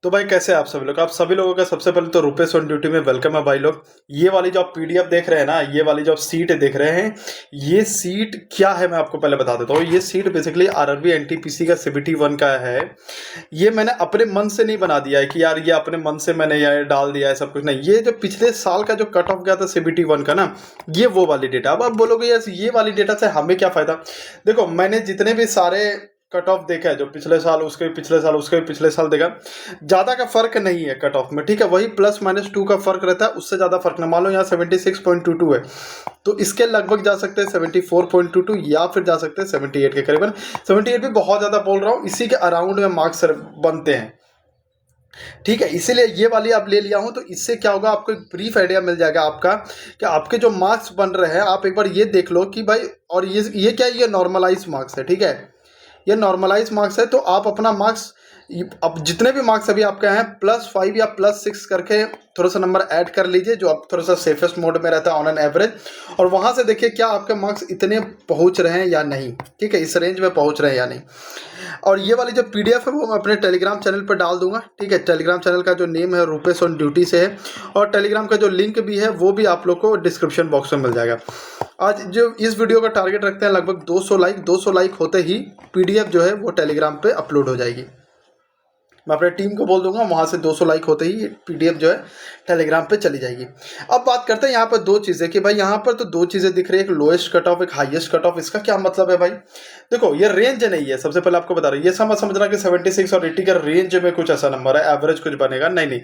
तो भाई कैसे हैं आप सभी लोग? आप सभी लोगों का सबसे पहले तो रुपेश ऑन ड्यूटी में वेलकम है भाई लोग। ये वाली जो आप पीडीएफ देख रहे हैं ना, ये वाली जो आप सीट देख रहे हैं, ये सीट क्या है मैं आपको पहले बता देता हूँ। ये सीट बेसिकली आरआरबी एनटीपीसी का सीबीटी 1 का है। ये मैंने अपने मन से नहीं बना दिया है कि यार ये अपने मन से मैंने ये डाल दिया है, सब कुछ नहीं। ये जो पिछले साल का जो कट ऑफ गया था सीबीटी 1 का ना, ये वो वाली डेटा। अब आप बोलोगे यार ये वाली डेटा से हमें क्या फायदा? देखो, मैंने जितने भी सारे कट ऑफ देखा है, जो पिछले साल, उसके भी पिछले साल, उसके भी पिछले साल देखा, ज्यादा का फर्क नहीं है कट ऑफ में। ठीक है, वही +-2 का फर्क रहता है, उससे ज्यादा फर्क ना। मान लो यहाँ 76.22 है, तो इसके लगभग जा सकते हैं 74.22 या फिर जा सकते हैं 78 के करीबन। 78 भी बहुत ज्यादा बोल रहा हूँ, इसी के अराउंड में मार्क्स बनते हैं। ठीक है, इसीलिए ये वाली आप ले लिया हूं। तो इससे क्या होगा, आपको एक ब्रीफ आइडिया मिल जाएगा आपका कि आपके जो मार्क्स बन रहे हैं, आप एक बार ये देख लो कि भाई, और ये क्या है, ये नॉर्मलाइज मार्क्स है। ठीक है, ये नॉर्मलाइज मार्क्स है। तो आप अपना मार्क्स, अब जितने भी मार्क्स अभी आपके हैं +5 या +6 करके थोड़ा सा नंबर ऐड कर लीजिए, जो आप थोड़ा सा सेफेस्ट मोड में रहता है ऑन एन एवरेज, और वहां से देखिए क्या आपके मार्क्स इतने पहुंच रहे हैं या नहीं। ठीक है, इस रेंज में पहुंच रहे हैं या नहीं। और ये वाली जो पीडीएफ है वो मैं अपने टेलीग्राम चैनल पर डाल दूंगा। ठीक है, टेलीग्राम चैनल का जो नेम है रुपेश ऑन ड्यूटी से है, और टेलीग्राम का जो लिंक भी है वो भी आप लोग को डिस्क्रिप्शन बॉक्स में मिल जाएगा। आज जो इस वीडियो का टारगेट रखते हैं लगभग 200 लाइक होते ही पीडीएफ जो है वो टेलीग्राम पे अपलोड हो जाएगी। मैं अपने टीम को बोल दूंगा, वहाँ से 200 लाइक होते ही पीडीएफ जो है टेलीग्राम पे चली जाएगी। अब बात करते हैं यहाँ पर दो चीज़ें कि भाई यहाँ पर तो दो चीज़ें दिख रही है, एक लोएस्ट कट ऑफ, एक हाईएस्ट कट ऑफ। इसका क्या मतलब है भाई? देखो, ये रेंज नहीं है, सबसे पहले आपको बता रही है। ये समझना कि 76 और 80 का रेंज में कुछ ऐसा नंबर है, एवरेज कुछ बनेगा, नहीं नहीं।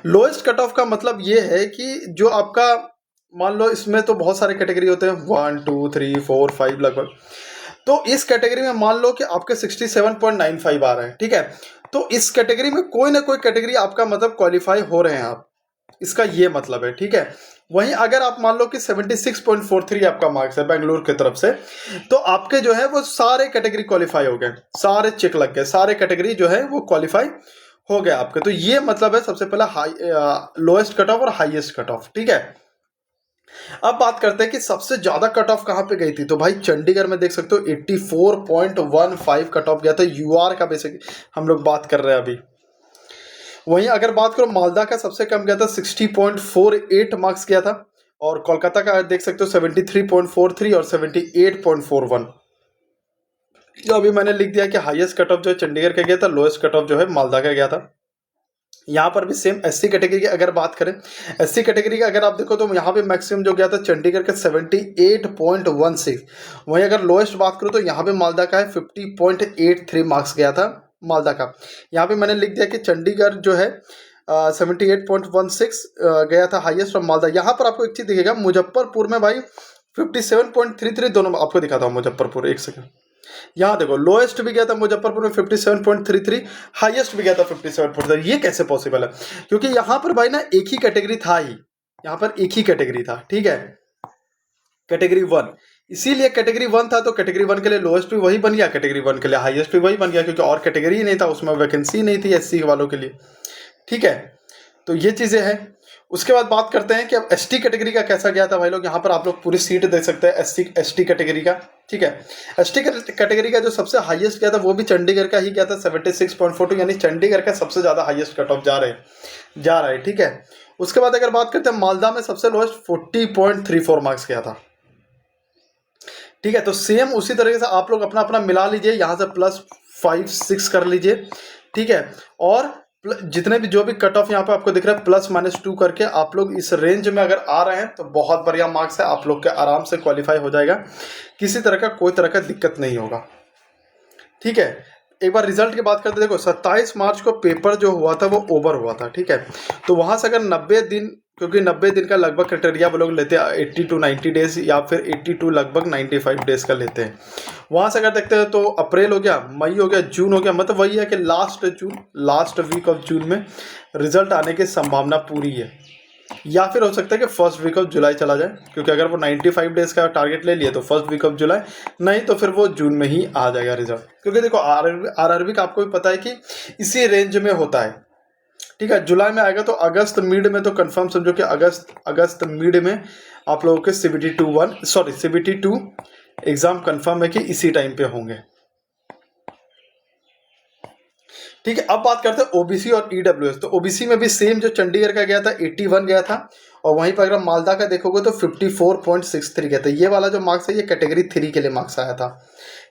लोएस्ट कट ऑफ का मतलब ये है कि जो आपका, मान लो इसमें तो बहुत सारे कैटेगरी होते हैं, 1 2 3 4 5 लगभग। तो इस कैटेगरी में मान लो कि आपके 67.95 आ रहे हैं। ठीक है, तो इस कैटेगरी में कोई ना कोई कैटेगरी आपका मतलब क्वालिफाई हो रहे हैं आप, इसका ये मतलब है। ठीक है, वहीं अगर आप मान लो कि 76.43 आपका मार्क्स है बेंगलुरु की तरफ से, तो आपके जो है वो सारे कैटेगरी क्वालिफाई हो गए, सारे चेक लग गए, सारे कैटेगरी जो है वो क्वालिफाई हो गया आपके। तो ये मतलब है सबसे पहला लोएस्ट कट ऑफ और हाईएस्ट कट ऑफ। ठीक है, अब बात करते हैं कि सबसे ज्यादा कट ऑफ कहां पे गई थी। तो भाई चंडीगढ़ में देख सकते हो 84.15 कट ऑफ गया था, यूआर का बेसिक हम लोग बात कर रहे हैं अभी। वहीं अगर बात करो मालदा का, सबसे कम गया था 60.48 मार्क्स गया था, और कोलकाता का देख सकते हो 73.43 और 78.41। जो अभी मैंने लिख दिया कि हाईएस्ट कट ऑफ जो है चंडीगढ़ का गया था, लोएस्ट कट ऑफ जो है मालदा का गया था। यहाँ पर भी सेम एससी कैटेगरी की अगर बात करें, एससी कैटेगरी का अगर आप देखो तो यहाँ पे मैक्सिमम जो गया था चंडीगढ़ का 78.16। वहीं अगर लोएस्ट बात करूँ तो यहाँ पे मालदा का है 50.83 मार्क्स गया था मालदा का। यहाँ पे मैंने लिख दिया कि चंडीगढ़ जो है 78.16 गया था हाईएस्ट, और मालदा। यहाँ पर आपको एक चीज़ दिखेगा, मुजफ्फरपुर में भाई 57.33 दोनों आपको दिखाता हूँ। मुजफ्फरपुर, एक सेकंड, यहाँ देखो, लोएस्ट भी गया था मुजफ्फरपुर में 57.33, हाईएस्ट भी गया था 57.33। ये कैसे पॉसिबल है? क्योंकि यहाँ पर भाई ना एक ही कैटेगरी था ही, यहाँ पर एक ही कैटेगरी था। ठीक है, कैटेगरी 1, इसीलिए कैटेगरी 1 था, तो कैटेगरी 1 के लिए लोएस्ट भी वही बन गया, कैटेगरी 1 के लिए हाईएस्ट भी वही बन गया, क्योंकि और कैटेगरी ही नहीं था उसमें, वैकेंसी नहीं थी एससी वालों के लिए। ठीक है, तो ये चीज़ें हैं। उसके बाद बात करते हैं कि अब एसटी कैटेगरी का कैसा गया था भाई लोग। यहाँ पर आप लोग पूरी सीट देख सकते हैं एसटी कैटेगरी का। ठीक है, एसटी कैटेगरी का जो सबसे हाईएस्ट गया था वो भी चंडीगढ़ का ही गया था 76.42, यानी चंडीगढ़ का सबसे ज़्यादा हाईएस्ट कट ऑफ जा रहा है। ठीक है, उसके बाद अगर बात करते हैं मालदा में सबसे लोएस्ट 40.34 मार्क्स गया था। ठीक है, तो सेम उसी तरीके से आप लोग अपना अपना मिला लीजिए, यहाँ से +5 6 कर लीजिए। ठीक है, और जितने भी जो भी कट ऑफ यहाँ पे आपको दिख रहा है +-2 करके, आप लोग इस रेंज में अगर आ रहे हैं तो बहुत बढ़िया मार्क्स है, आप लोग के आराम से क्वालिफाई हो जाएगा, किसी तरह का कोई तरह का दिक्कत नहीं होगा। ठीक है, एक बार रिजल्ट की बात करते, देखो 27 मार्च को पेपर जो हुआ था वो ओवर हुआ था। ठीक है, तो वहाँ से अगर 90 दिन, क्योंकि 90 दिन का लगभग क्राइटेरिया वो लोग लेते हैं 80 to 90 डेज, या फिर 80 to लगभग 95 डेज का लेते हैं। वहाँ से अगर देखते हैं तो अप्रैल हो गया, मई हो गया, जून हो गया, मतलब वही है कि लास्ट वीक ऑफ जून में रिजल्ट आने की संभावना पूरी है, या फिर हो सकता है कि फर्स्ट वीक ऑफ जुलाई चला जाए, क्योंकि अगर वो 95 डेज का टारगेट ले लिए तो फर्स्ट वीक ऑफ जुलाई, नहीं तो फिर वो जून में ही आ जाएगा रिजल्ट। क्योंकि देखो आरआरबी का आपको भी पता है कि इसी रेंज में होता है। ठीक है, जुलाई में आएगा तो अगस्त मिड में तो कंफर्म समझो कि अगस्त मिड में आप लोगों के सीबीटी 2 एग्जाम कंफर्म है कि इसी टाइम पे होंगे। ठीक है, अब बात करते हैं ओबीसी और ईडब्ल्यूएस। तो ओबीसी में भी सेम जो चंडीगढ़ का गया था 81 गया था, और वहीं पर अगर मालदा का देखोगे तो 54.63 गया था। ये वाला जो मार्क्स है ये कैटेगरी 3 के लिए मार्क्स आया था।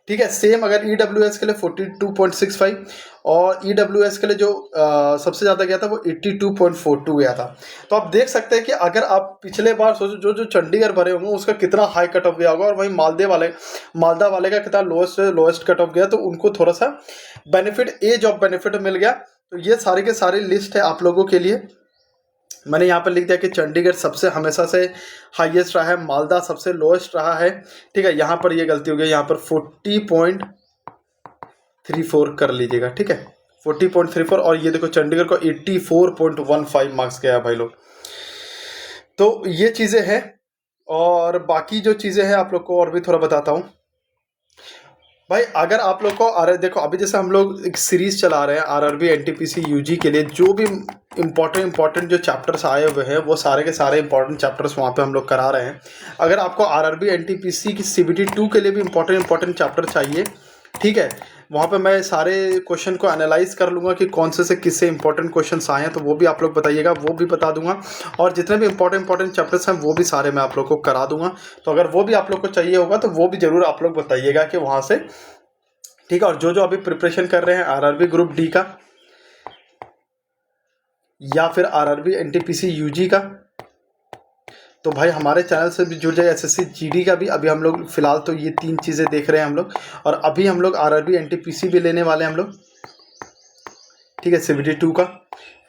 ठीक है, सेम अगर ईडब्ल्यूएस के लिए 42.65, और ईडब्ल्यूएस के लिए जो सबसे ज़्यादा गया था वो 82.42 गया था। तो आप देख सकते हैं कि अगर आप पिछले बार सोचो जो जो चंडीगढ़ भरे होंगे उसका कितना हाई कट ऑफ गया होगा, और वहीं मालदा वाले का कितना लोएस्ट कट ऑफ गया, तो उनको थोड़ा सा बेनिफिट, एज ऑफ बेनिफिट मिल गया। तो ये सारे के सारे लिस्ट है आप लोगों के लिए। मैंने यहाँ पर लिख दिया कि चंडीगढ़ सबसे हमेशा से हाईएस्ट रहा है, मालदा सबसे लोएस्ट रहा है। ठीक है, यहाँ पर ये गलती हो गई, यहाँ पर 40.34 कर लीजिएगा। ठीक है, 40.34, और ये देखो चंडीगढ़ को 84.15 मार्क्स गया भाई लोग। तो ये चीज़ें हैं, और बाकी जो चीज़ें हैं आप लोग को और भी थोड़ा बताता हूँ भाई। अगर आप लोग को देखो अभी जैसे हम लोग एक सीरीज चला रहे हैं आरआरबी एनटीपीसी यूजी के लिए, जो भी इंपॉर्टेंट जो चैप्टर्स आए हुए हैं वो सारे के सारे इंपॉर्टेंट चैप्टर्स वहाँ पे हम लोग करा रहे हैं। अगर आपको आरआरबी एनटीपीसी की सीबीटी 2 के लिए भी इंपॉर्टेंट चैप्टर चाहिए, ठीक है, वहाँ पे मैं सारे क्वेश्चन को एनालाइज कर लूँगा कि कौन से किससे इंपॉर्टेंट क्वेश्चंस आए हैं, तो वो भी आप लोग बताइएगा, वो भी बता दूंगा। और जितने भी इंपॉर्टेंट चैप्टर्स हैं वो भी सारे मैं आप लोग को करा दूंगा। तो अगर वो भी आप लोग को चाहिए होगा तो वो भी ज़रूर आप लोग बताइएगा कि वहाँ से। ठीक है, और जो अभी प्रिपरेशन कर रहे हैं आरआरबी ग्रुप डी का या फिर आरआरबी एनटीपीसी यूजी का, तो भाई हमारे चैनल से भी जुड़ जाए। एसएससी जीडी का भी अभी हम लोग फिलहाल तो ये 3 चीज़ें देख रहे हैं हम लोग, और अभी हम लोग आरआरबी एनटीपीसी भी लेने वाले हैं हम लोग। ठीक है, सीबीटी 2 का।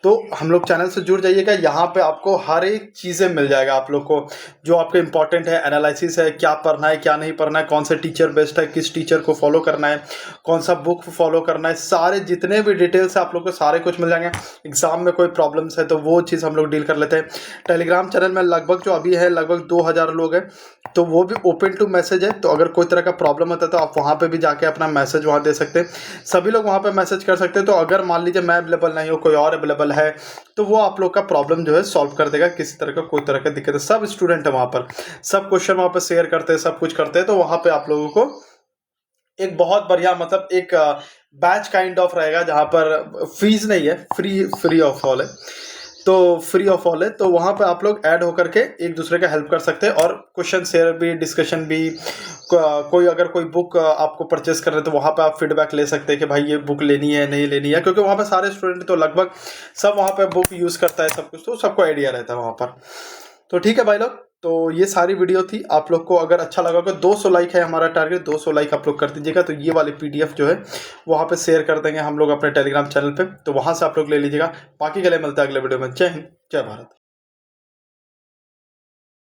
तो हम लोग चैनल से जुड़ जाइएगा, यहाँ पे आपको हर एक चीज़ें मिल जाएगा आप लोग को, जो आपके इंपॉर्टेंट है, एनालिसिस है, क्या पढ़ना है क्या नहीं पढ़ना है, कौन सा टीचर बेस्ट है, किस टीचर को फॉलो करना है, कौन सा बुक फॉलो करना है, सारे जितने भी डिटेल्स है आप लोग को सारे कुछ मिल जाएंगे। एग्जाम में कोई प्रॉब्लम्स है तो वो चीज़ हम लोग डील कर लेते हैं। टेलीग्राम चैनल में लगभग जो अभी है लगभग 2000 लोग हैं, तो वो भी ओपन टू मैसेज है। तो अगर कोई तरह का प्रॉब्लम होता है तो आप वहाँ पे भी जाके अपना मैसेज वहाँ दे सकते हैं, सभी लोग वहाँ पे मैसेज कर सकते हैं। तो अगर मान लीजिए मैं अवेलेबल नहीं हो, कोई और अवेलेबल है, तो वो आप लोग का प्रॉब्लम जो है सॉल्व कर देगा। किसी तरह का कोई तरह का दिक्कत है, सब स्टूडेंट है वहाँ पर, सब क्वेश्चन वहाँ पर शेयर करते हैं, सब कुछ करते हैं। तो वहाँ पे आप लोगों को एक बहुत बढ़िया मतलब एक बैच काइंड ऑफ रहेगा, जहाँ पर फीस नहीं है, फ्री ऑफ ऑल है। तो फ्री ऑफ ऑल है, तो वहाँ पे आप लोग ऐड होकर के एक दूसरे का हेल्प कर सकते हैं, और क्वेश्चन शेयर भी, डिस्कशन भी। कोई अगर कोई बुक आपको परचेस कर रहे हैं तो वहाँ पे आप फीडबैक ले सकते हैं कि भाई ये बुक लेनी है नहीं लेनी है, क्योंकि वहाँ पे सारे स्टूडेंट तो लगभग सब वहाँ पे बुक यूज़ करता है सब कुछ, तो सबको आइडिया रहता है वहाँ पर। तो ठीक है भाई लोग, तो ये सारी वीडियो थी। आप लोग को अगर अच्छा लगा, 200 लाइक है हमारा टारगेट, 200 लाइक आप लोग कर दीजिएगा। तो ये वाली पीडीएफ जो है वहाँ पे शेयर कर देंगे हम लोग अपने टेलीग्राम चैनल पे, तो वहाँ से आप लोग ले लीजिएगा। बाकी के लिए मिलता है अगले वीडियो में। जय हिंद, जय भारत।